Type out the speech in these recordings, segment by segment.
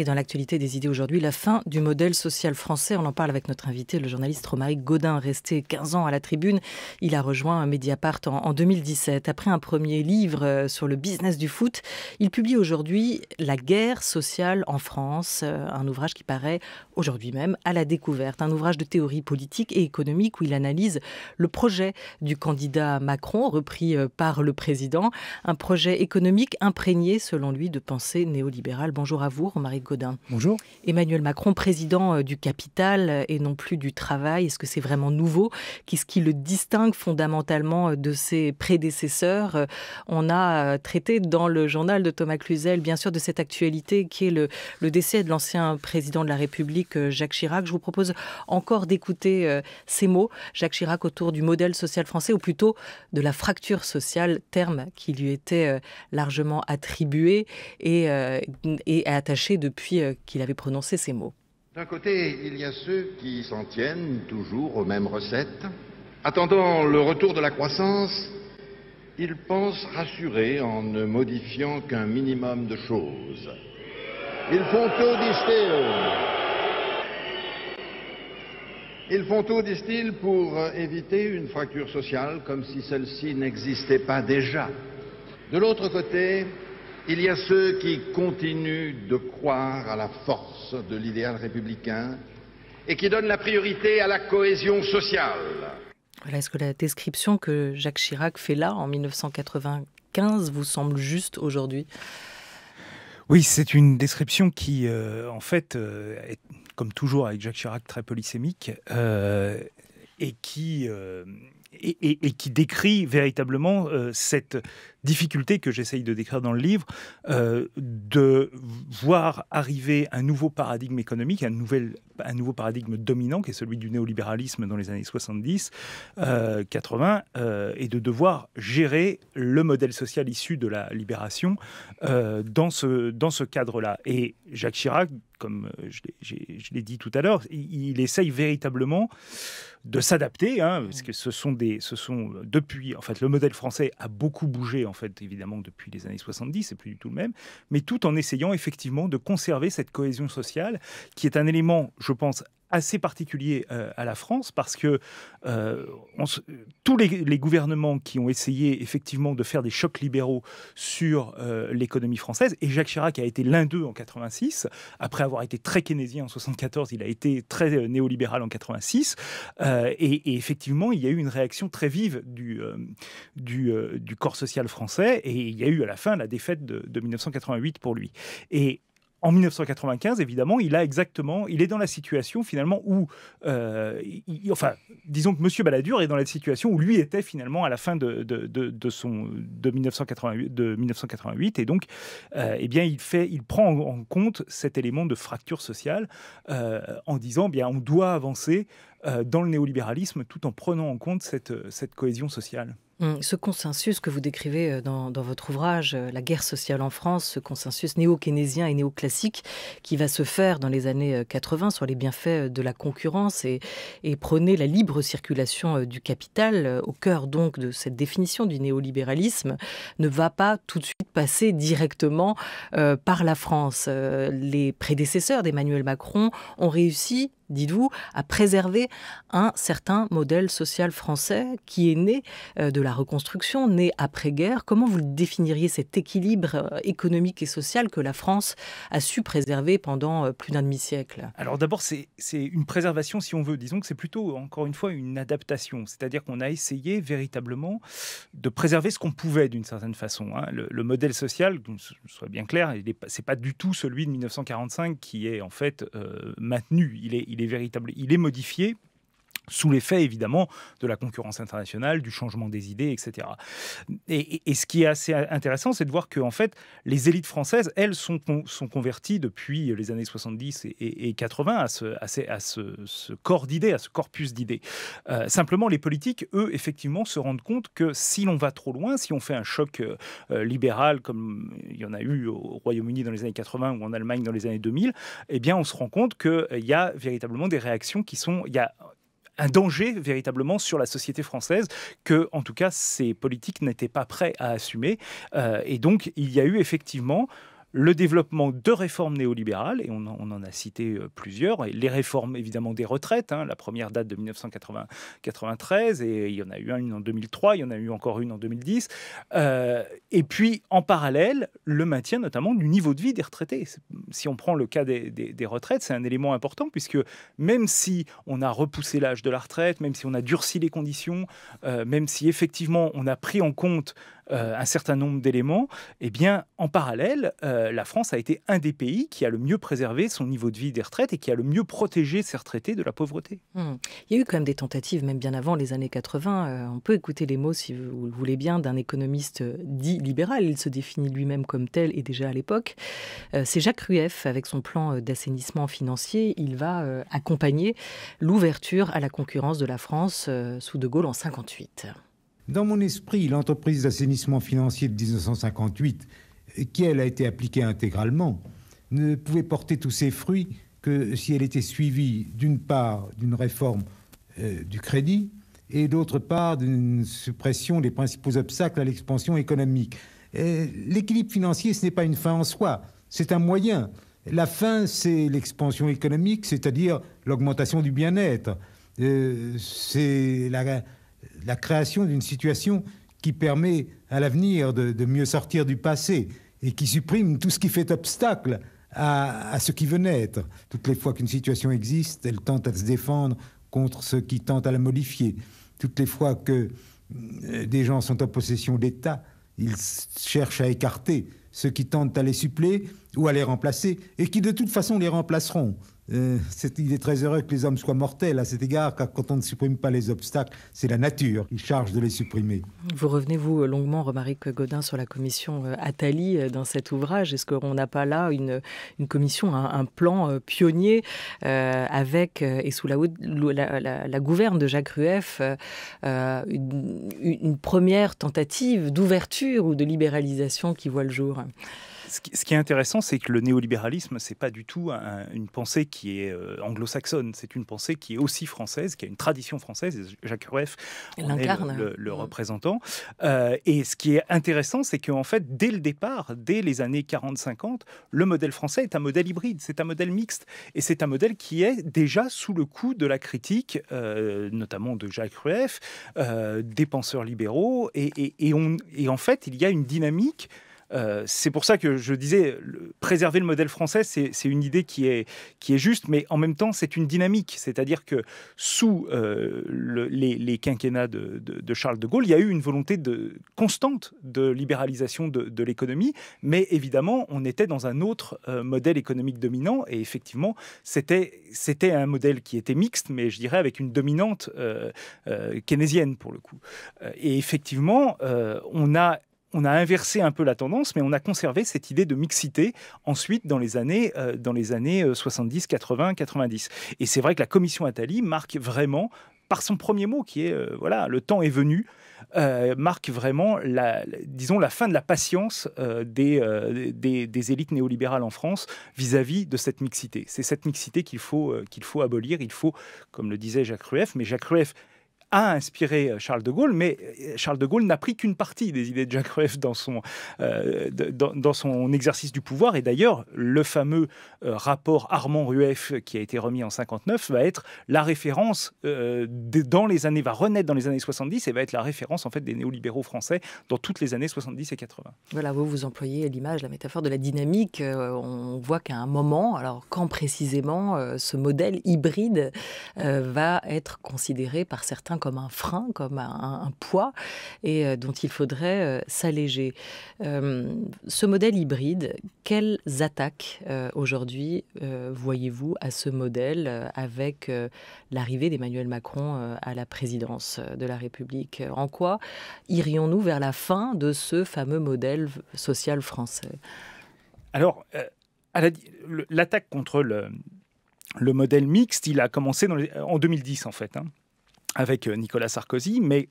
Et dans l'actualité des idées aujourd'hui, la fin du modèle social français. On en parle avec notre invité, le journaliste Romaric Gaudin, resté 15 ans à la Tribune. Il a rejoint Mediapart en 2017. Après un premier livre sur le business du foot, il publie aujourd'hui La guerre sociale en France, un ouvrage qui paraît aujourd'hui même à la découverte. Un ouvrage de théorie politique et économique où il analyse le projet du candidat Macron, repris par le président. Un projet économique imprégné, selon lui, de pensée néolibérale. Bonjour à vous, Romaric Gaudin. Bonjour. Emmanuel Macron, président du capital et non plus du travail. Est-ce que c'est vraiment nouveau? Qu'est-ce qui le distingue fondamentalement de ses prédécesseurs? On a traité dans le journal de Thomas Cluzel, bien sûr, de cette actualité qui est le décès de l'ancien président de la République, Jacques Chirac. Je vous propose encore d'écouter ces mots. Jacques Chirac autour du modèle social français, ou plutôt de la fracture sociale, terme qui lui était largement attribué et attaché depuis qu'il avait prononcé ces mots. D'un côté, il y a ceux qui s'en tiennent toujours aux mêmes recettes. Attendant le retour de la croissance, ils pensent rassurer en ne modifiant qu'un minimum de choses. Ils font tout, disent-ils. Ils font tout, disent-ils, pour éviter une fracture sociale comme si celle-ci n'existait pas déjà. De l'autre côté, il y a ceux qui continuent de croire à la force de l'idéal républicain et qui donnent la priorité à la cohésion sociale. Voilà, est-ce que la description que Jacques Chirac fait là, en 1995, vous semble juste aujourd'hui ? Oui, c'est une description qui, en fait, est, comme toujours avec Jacques Chirac, très polysémique et qui décrit véritablement cette difficulté que j'essaye de décrire dans le livre, de voir arriver un nouveau paradigme économique, un nouveau paradigme dominant, qui est celui du néolibéralisme dans les années 70, 80, et de devoir gérer le modèle social issu de la libération dans ce cadre-là. Et Jacques Chirac, comme je l'ai dit tout à l'heure, il essaye véritablement de s'adapter, parce que depuis, en fait, le modèle français a beaucoup bougé, en fait, évidemment, depuis les années 70, c'est plus du tout le même, mais tout en essayant effectivement de conserver cette cohésion sociale, qui est un élément, je pense, assez particulier à la France, parce que tous les gouvernements qui ont essayé effectivement de faire des chocs libéraux sur l'économie française, et Jacques Chirac a été l'un d'eux en 86, après avoir été très keynésien en 74, il a été très néolibéral en 86, et effectivement il y a eu une réaction très vive du corps social français, et il y a eu à la fin la défaite de 1988 pour lui. Et en 1995, évidemment, il est dans la situation finalement où, disons que M. Balladur est dans la situation où lui était finalement à la fin de 1988, et donc, il prend en compte cet élément de fracture sociale en disant, on doit avancer dans le néolibéralisme tout en prenant en compte cette cohésion sociale. Ce consensus que vous décrivez dans votre ouvrage, La guerre sociale en France, ce consensus néo-keynésien et néoclassique qui va se faire dans les années 80 sur les bienfaits de la concurrence et prôner la libre circulation du capital, au cœur donc de cette définition du néolibéralisme, ne va pas tout de suite passer directement par la France. Les prédécesseurs d'Emmanuel Macron ont réussi, dites-vous, à préserver un certain modèle social français qui est né de la reconstruction, né après-guerre. Comment vous définiriez cet équilibre économique et social que la France a su préserver pendant plus d'un demi-siècle ? Alors d'abord, c'est une préservation, si on veut. Disons que c'est plutôt, encore une fois, une adaptation. C'est-à-dire qu'on a essayé véritablement de préserver ce qu'on pouvait d'une certaine façon. Le modèle social, que ce soit bien clair, c'est pas du tout celui de 1945 qui est en fait maintenu. Il est modifié sous l'effet, évidemment, de la concurrence internationale, du changement des idées, etc. Et ce qui est assez intéressant, c'est de voir que, en fait, les élites françaises, elles, sont converties depuis les années 70 et 80 à ce corps d'idées, à ce corpus d'idées. Simplement, les politiques, eux, effectivement, se rendent compte que si l'on va trop loin, si on fait un choc libéral, comme il y en a eu au Royaume-Uni dans les années 80 ou en Allemagne dans les années 2000, eh bien, on se rend compte qu'il y a véritablement des réactions qui sont... Il y a un danger véritablement sur la société française que, en tout cas, ces politiques n'étaient pas prêts à assumer. Et donc, il y a eu effectivement le développement de réformes néolibérales, et on en a cité plusieurs, et les réformes évidemment des retraites, la première date de 1993, et il y en a eu une en 2003, il y en a eu encore une en 2010, et puis en parallèle, le maintien notamment du niveau de vie des retraités. Si on prend le cas des retraites, c'est un élément important, puisque même si on a repoussé l'âge de la retraite, même si on a durci les conditions, même si effectivement on a pris en compte un certain nombre d'éléments, eh bien, en parallèle, la France a été un des pays qui a le mieux préservé son niveau de vie des retraites et qui a le mieux protégé ses retraités de la pauvreté. Il y a eu quand même des tentatives, même bien avant les années 80. On peut écouter les mots, si vous le voulez bien, d'un économiste dit libéral. Il se définit lui-même comme tel, et déjà à l'époque. C'est Jacques Rueff, avec son plan d'assainissement financier. Il va accompagner l'ouverture à la concurrence de la France sous De Gaulle en 1958. Dans mon esprit, l'entreprise d'assainissement financier de 1958, qui elle a été appliquée intégralement, ne pouvait porter tous ses fruits que si elle était suivie d'une part d'une réforme du crédit et d'autre part d'une suppression des principaux obstacles à l'expansion économique. L'équilibre financier, ce n'est pas une fin en soi, c'est un moyen. La fin, c'est l'expansion économique, c'est-à-dire l'augmentation du bien-être. C'est la création d'une situation qui permet à l'avenir de mieux sortir du passé et qui supprime tout ce qui fait obstacle à ce qui veut naître. Toutes les fois qu'une situation existe, elle tente à se défendre contre ceux qui tentent à la modifier. Toutes les fois que des gens sont en possession d'État, ils cherchent à écarter ceux qui tentent à les suppléer ou à les remplacer et qui de toute façon les remplaceront. Il est très heureux que les hommes soient mortels à cet égard, car quand on ne supprime pas les obstacles, c'est la nature qui charge de les supprimer. Vous revenez, vous, longuement, Romaric Gaudin, sur la commission Attali dans cet ouvrage. Est-ce qu'on n'a pas là une commission, un plan pionnier avec, et sous la gouverne de Jacques Rueff, une première tentative d'ouverture ou de libéralisation qui voit le jour ? Ce qui est intéressant, c'est que le néolibéralisme, c'est pas du tout une pensée qui est anglo-saxonne. C'est une pensée qui est aussi française, qui a une tradition française. Et Jacques Rueff en est le représentant. Et ce qui est intéressant, c'est qu'en fait, dès le départ, dès les années 40-50, le modèle français est un modèle hybride, c'est un modèle mixte. Et c'est un modèle qui est déjà sous le coup de la critique, notamment de Jacques Rueff, des penseurs libéraux. Et en fait, il y a une dynamique. C'est pour ça que je disais, préserver le modèle français, c'est une idée qui est juste, mais en même temps, c'est une dynamique. C'est-à-dire que sous les quinquennats de Charles de Gaulle, il y a eu une volonté constante de libéralisation de l'économie, mais évidemment, on était dans un autre modèle économique dominant, et effectivement, c'était un modèle qui était mixte, mais je dirais avec une dominante keynésienne, pour le coup. Et effectivement, on a inversé un peu la tendance, mais on a conservé cette idée de mixité ensuite dans les années 70, 80, 90. Et c'est vrai que la commission Attali marque vraiment, par son premier mot qui est le temps est venu, marque vraiment disons la fin de la patience des élites néolibérales en France vis-à-vis de cette mixité. C'est cette mixité qu'il faut abolir. Il faut, comme le disait Jacques Rueff, mais Jacques Rueff a inspiré Charles de Gaulle, mais Charles de Gaulle n'a pris qu'une partie des idées de Jacques Rueff dans son exercice du pouvoir. Et d'ailleurs, le fameux rapport Armand-Rueff qui a été remis en 59 va être la référence va renaître dans les années 70 et va être la référence en fait des néolibéraux français dans toutes les années 70 et 80. Voilà, vous employez l'image, la métaphore de la dynamique. On voit qu'à un moment, alors quand précisément ce modèle hybride va être considéré par certains comme un frein, comme un poids, et dont il faudrait s'alléger. Ce modèle hybride, quelles attaques aujourd'hui voyez-vous à ce modèle avec l'arrivée d'Emmanuel Macron à la présidence de la République? En quoi irions-nous vers la fin de ce fameux modèle social français? Alors, l'attaque contre le modèle mixte, il a commencé en 2010 en fait, avec Nicolas Sarkozy, mais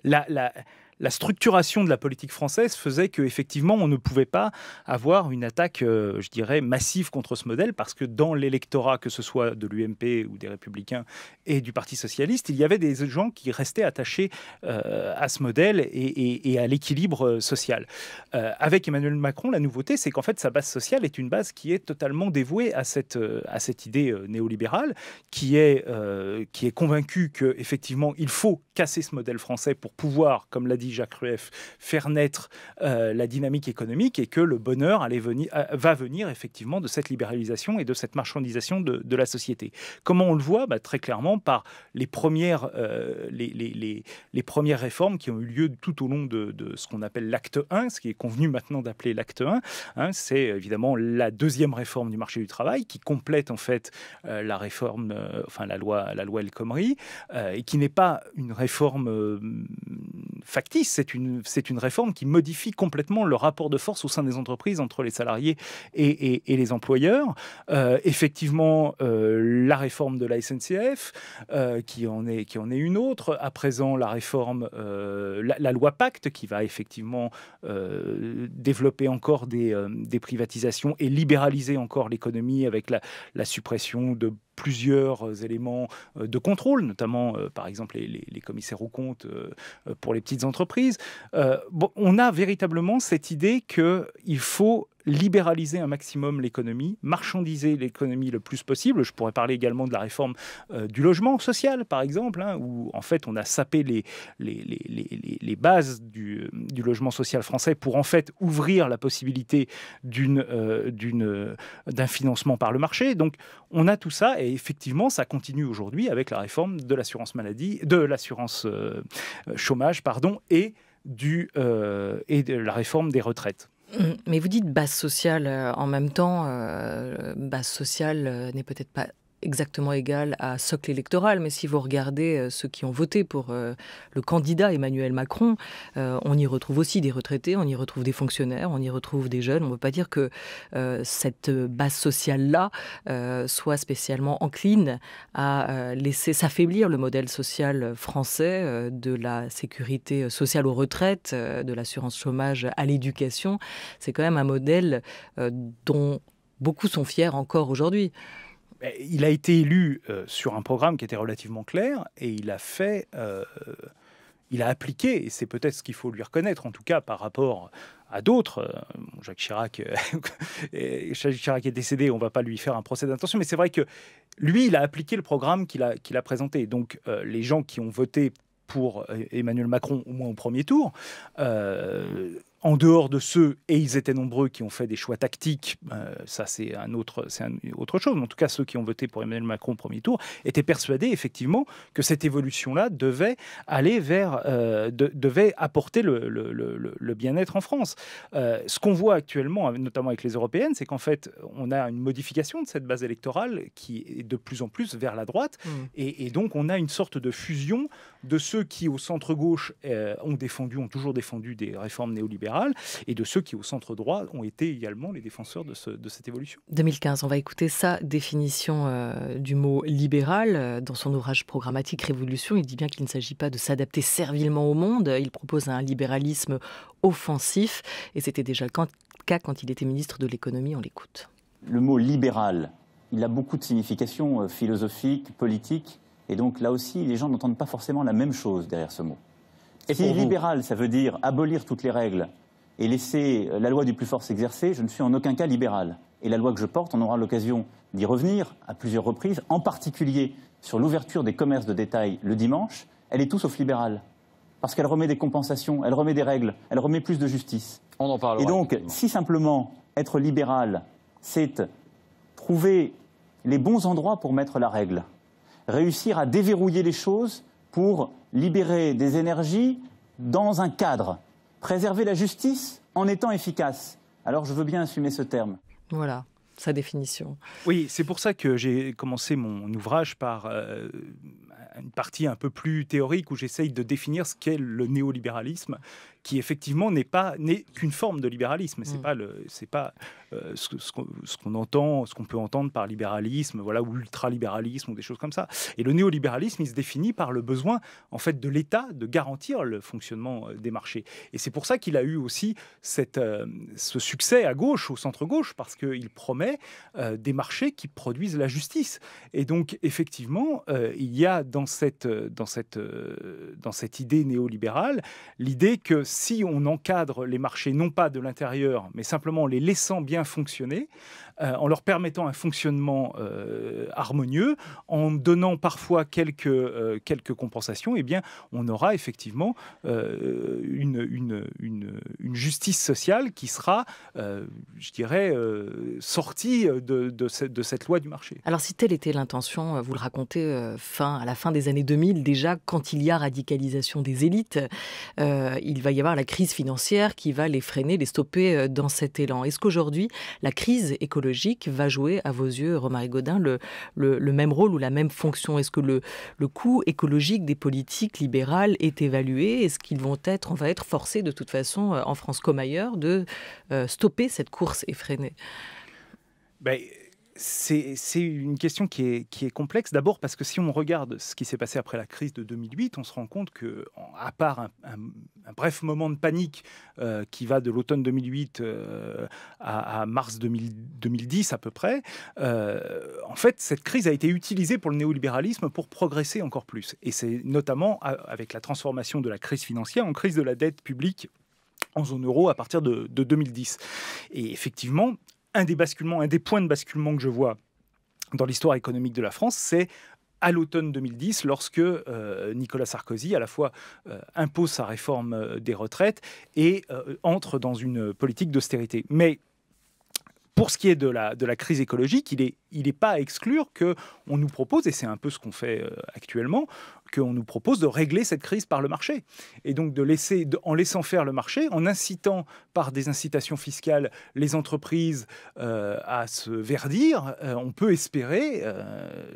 la la structuration de la politique française faisait qu'effectivement, on ne pouvait pas avoir une attaque, je dirais, massive contre ce modèle, parce que dans l'électorat, que ce soit de l'UMP ou des Républicains et du Parti socialiste, il y avait des gens qui restaient attachés à ce modèle et à l'équilibre social. Avec Emmanuel Macron, la nouveauté, c'est qu'en fait, sa base sociale est une base qui est totalement dévouée à cette idée néolibérale, qui est convaincue qu'effectivement, il faut casser ce modèle français pour pouvoir, comme l'a dit Jacques Rueff, faire naître la dynamique économique, et que le bonheur va venir effectivement de cette libéralisation et de cette marchandisation de la société. Comment on le voit ? Très clairement par les premières réformes qui ont eu lieu tout au long de ce qu'on appelle l'acte 1, ce qui est convenu maintenant d'appeler l'acte 1. C'est évidemment la deuxième réforme du marché du travail qui complète en fait la réforme, la loi El Khomri, et qui n'est pas une réforme factice, c'est une réforme qui modifie complètement le rapport de force au sein des entreprises entre les salariés et les employeurs. Effectivement, la réforme de la SNCF, qui en est une autre. À présent, la réforme, la loi Pacte, qui va effectivement développer encore des privatisations et libéraliser encore l'économie avec la suppression de plusieurs éléments de contrôle, notamment par exemple les commissaires aux comptes pour les petites entreprises. On a véritablement cette idée qu'il faut libéraliser un maximum l'économie, marchandiser l'économie le plus possible. Je pourrais parler également de la réforme du logement social, par exemple, où en fait on a sapé les bases du logement social français pour en fait ouvrir la possibilité d'un financement par le marché. Donc on a tout ça, et effectivement ça continue aujourd'hui avec la réforme de l'assurance maladie, de l'assurance chômage, et de la réforme des retraites. Mais vous dites base sociale, en même temps, base sociale n'est peut-être pas exactement égal à socle électoral, mais si vous regardez ceux qui ont voté pour le candidat Emmanuel Macron, on y retrouve aussi des retraités, on y retrouve des fonctionnaires, on y retrouve des jeunes. On ne peut pas dire que cette base sociale-là soit spécialement encline à laisser s'affaiblir le modèle social français, de la sécurité sociale aux retraites, de l'assurance chômage à l'éducation. C'est quand même un modèle dont beaucoup sont fiers encore aujourd'hui. Il a été élu sur un programme qui était relativement clair, et il a appliqué, et c'est peut-être ce qu'il faut lui reconnaître, en tout cas par rapport à d'autres. Jacques Chirac est décédé, on ne va pas lui faire un procès d'intention, mais c'est vrai que lui, il a appliqué le programme qu'il a présenté. Donc les gens qui ont voté pour Emmanuel Macron, au moins au premier tour, en dehors de ceux, et ils étaient nombreux, qui ont fait des choix tactiques, ça c'est autre chose, mais en tout cas ceux qui ont voté pour Emmanuel Macron au premier tour étaient persuadés effectivement que cette évolution-là devait apporter le bien-être en France. Ce qu'on voit actuellement, notamment avec les européennes, c'est qu'en fait on a une modification de cette base électorale qui est de plus en plus vers la droite, et donc on a une sorte de fusion de ceux qui au centre-gauche ont toujours défendu des réformes néolibérales, et de ceux qui, au centre-droit, ont été également les défenseurs de cette évolution. 2015, on va écouter sa définition du mot libéral. Dans son ouvrage programmatique Révolution, il dit bien qu'il ne s'agit pas de s'adapter servilement au monde. Il propose un libéralisme offensif, et c'était déjà le cas quand il était ministre de l'économie. On l'écoute. Le mot libéral, il a beaucoup de significations philosophiques, politiques, et donc là aussi, les gens n'entendent pas forcément la même chose derrière ce mot. Et si libéral, ça veut dire abolir toutes les règles et laisser la loi du plus fort s'exercer, je ne suis en aucun cas libéral. Et la loi que je porte, on aura l'occasion d'y revenir à plusieurs reprises, en particulier sur l'ouverture des commerces de détail le dimanche, elle est tout sauf libérale. Parce qu'elle remet des compensations, elle remet des règles, elle remet plus de justice. On en parlera. Et donc, si simplement être libéral, c'est trouver les bons endroits pour mettre la règle, réussir à déverrouiller les choses pour libérer des énergies dans un cadre, préserver la justice en étant efficace. Alors je veux bien assumer ce terme. Voilà, sa définition. Oui, c'est pour ça que j'ai commencé mon ouvrage par une partie un peu plus théorique où j'essaye de définir ce qu'est le néolibéralisme, qui effectivement n'est qu'une forme de libéralisme. C'est pas ce qu'on entend, ce qu'on peut entendre par libéralisme, voilà, ou ultralibéralisme ou des choses comme ça. Et le néolibéralisme, il se définit par le besoin en fait de l'État de garantir le fonctionnement des marchés. Et c'est pour ça qu'il a eu aussi ce succès à gauche, au centre-gauche, parce qu'il promet des marchés qui produisent la justice. Et donc effectivement, il y a dans cette idée néolibérale l'idée que si on encadre les marchés non pas de l'intérieur, mais simplement en les laissant bien fonctionner, en leur permettant un fonctionnement harmonieux, en donnant parfois quelques compensations, eh bien, on aura effectivement une justice sociale qui sera, je dirais, sortie de cette loi du marché. Alors, si telle était l'intention, vous le racontez à la fin des années 2000, déjà, quand il y a radicalisation des élites, il va y avoir la crise financière qui va les freiner, les stopper dans cet élan. Est-ce qu'aujourd'hui, la crise écologique va jouer, à vos yeux, Romaric Gaudin, le même rôle ou la même fonction? Est-ce que le coût écologique des politiques libérales est évalué? Est-ce on va être forcés, de toute façon, en France comme ailleurs, de stopper cette course effrénée? C'est une question qui est complexe. D'abord parce que si on regarde ce qui s'est passé après la crise de 2008, on se rend compte que, à part un bref moment de panique qui va de l'automne 2008 à mars 2010 à peu près, en fait, cette crise a été utilisée pour le néolibéralisme pour progresser encore plus. Et c'est notamment avec la transformation de la crise financière en crise de la dette publique en zone euro à partir de 2010. Et effectivement, un des points de basculement que je vois dans l'histoire économique de la France, c'est à l'automne 2010, lorsque Nicolas Sarkozy, à la fois impose sa réforme des retraites et entre dans une politique d'austérité. Mais pour ce qui est de la crise écologique, il n'est pas à exclure qu'on nous propose, et c'est un peu ce qu'on fait actuellement, qu'on nous propose de régler cette crise par le marché. Et donc en laissant faire le marché, en incitant par des incitations fiscales les entreprises à se verdir, on peut espérer,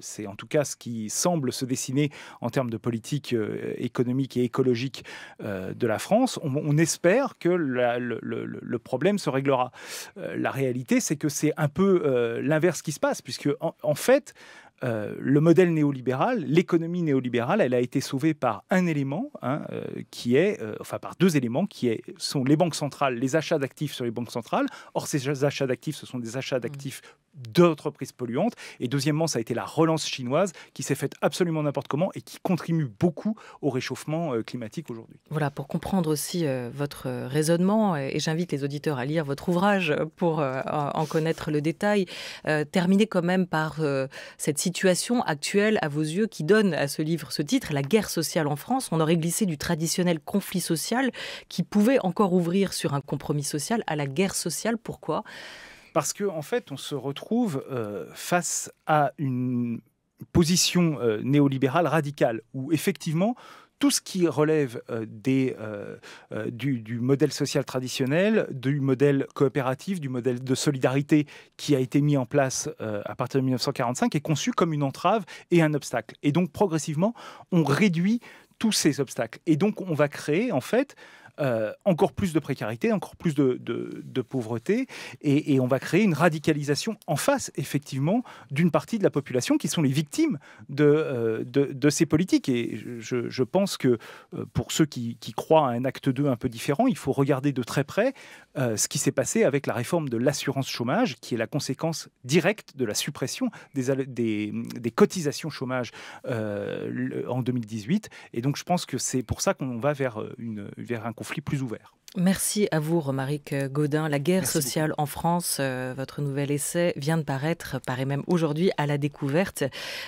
c'est en tout cas ce qui semble se dessiner en termes de politique économique et écologique de la France, on espère que le problème se réglera. La réalité, c'est que c'est un peu l'inverse qui se passe, puisque en fait, le modèle néolibéral, l'économie néolibérale, elle a été sauvée par un élément, par deux éléments, sont les banques centrales, les achats d'actifs sur les banques centrales. Or, ces achats d'actifs, ce sont des achats d'actifs d'entreprises polluantes. Et deuxièmement, ça a été la relance chinoise qui s'est faite absolument n'importe comment et qui contribue beaucoup au réchauffement climatique aujourd'hui. Voilà, pour comprendre aussi votre raisonnement, et j'invite les auditeurs à lire votre ouvrage pour en connaître le détail. Terminez quand même par cette situation actuelle, à vos yeux, qui donne à ce livre ce titre, La guerre sociale en France. On aurait glissé du traditionnel conflit social qui pouvait encore ouvrir sur un compromis social à la guerre sociale. Pourquoi ? Parce qu'en fait, on se retrouve face à une position néolibérale radicale, où effectivement, tout ce qui relève du modèle social traditionnel, du modèle coopératif, du modèle de solidarité qui a été mis en place à partir de 1945 est conçu comme une entrave et un obstacle. Et donc, progressivement, on réduit tous ces obstacles. Et donc, on va créer, en fait, encore plus de précarité, encore plus de pauvreté, et on va créer une radicalisation en face, effectivement, d'une partie de la population qui sont les victimes de ces politiques. Et je pense que pour ceux qui croient à un acte 2 un peu différent, il faut regarder de très près ce qui s'est passé avec la réforme de l'assurance chômage, qui est la conséquence directe de la suppression des cotisations chômage en 2018. Et donc, je pense que c'est pour ça qu'on va vers un conflit plus ouvert. Merci à vous, Romaric Gaudin. La guerre sociale en France, votre nouvel essai vient de paraît même aujourd'hui à la découverte.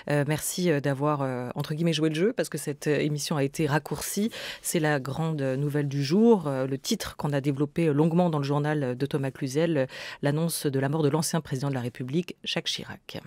Merci d'avoir, entre guillemets, joué le jeu, parce que cette émission a été raccourcie. C'est la grande nouvelle du jour. Le titre qu'on a développé longuement dans le journal de Thomas Cluzel, l'annonce de la mort de l'ancien président de la République, Jacques Chirac.